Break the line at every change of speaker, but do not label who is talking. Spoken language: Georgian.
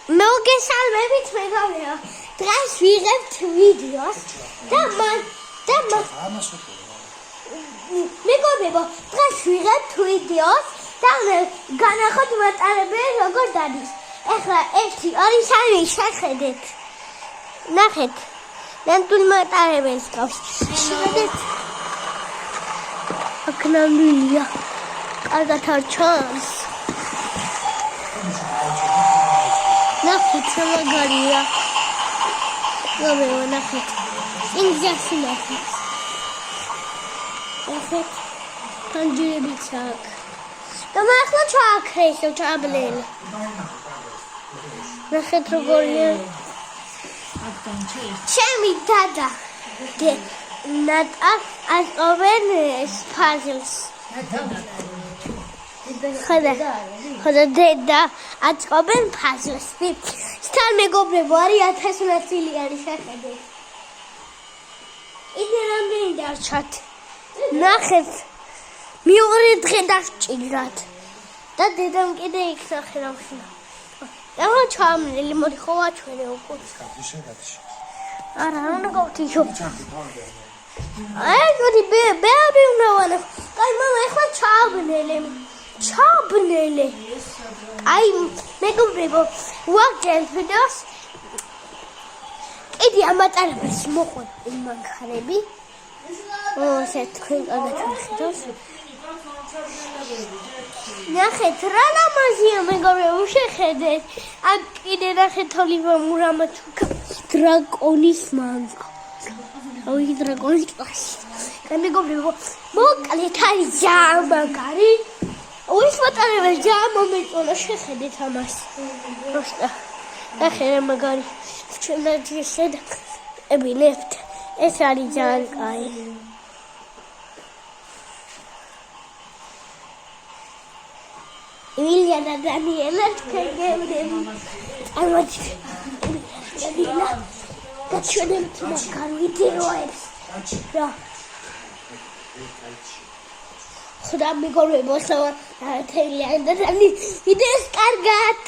მოგესალმებით მეგობრებო. დღეს ვიღებთ ვიდეოს და მეგობრებო, დღეს ვიღებთ ვიდეოს და განახოთ მატარებელი როგორ დადის. ეხლა 1 2 3 შეხედეთ. ნახეთ. ნამდვილ მატარებელს გავს. შეხედეთ. აქ ნამდვილია. კარგად არ ჩანს. ნახეთ, მაგარია. მეგობრებო, ნახეთ. ინგლისში ნახეთ. ნახეთ. ფანჯრებიც აქვს. და ახლა ჩააქრე ისევ ჩაბლელი. ნახეთ როგორია. ჩემი დადა აწყობენ ფაზლს. ხოდა დედა აწყობენ ფაზლს. სთან მეგობრებო, არის 1000 ნაწილიანი შეხედეთ. ისე რამდენი დარჩათ. ნახეთ. მეორე დღე დავჭირდათ. და დედამ კიდე იქ ნახე რა ვშნა. და ჩამნელი მოდი ხო ვაჩვენე უკვე. არა, უნდა გავთიშო. აი, მოდი ბევრი უნდა ვანახო. აი, მამა, ეხლა ჩაბნელე. აი, მეგობრებო, ვაგდენთ ვიდეოს. კიდე ამატარებელს მოყვეთ იმანქარები. ესე თქვენ გადაჩვენეთ. ნახეთ, რა ლამაზია მეგობრებო, შეხედეთ. აქ კიდე ნახეთ ოლივა მურამათუკა დრაკონის მანძა. ოი დრაკონის კლასი. მეგობრებო, მოკლედ არის ჯამაგარი. ოის მატარებელს ჯამომეწონა, შეხედეთ ამას. პროსტა. ნახეთ მაგარი. ჩვენადი შედაკებინებთ. ეს არის ძალიან კაი. ილია და დანიელა თქვენ გემრები. წარმოდით. დანიელა და ჩვენებთ მაგარ ვიდეოებს. რა. ხოდა მეგობრებო, სულ და თელიან და ვიდეოს კარგად.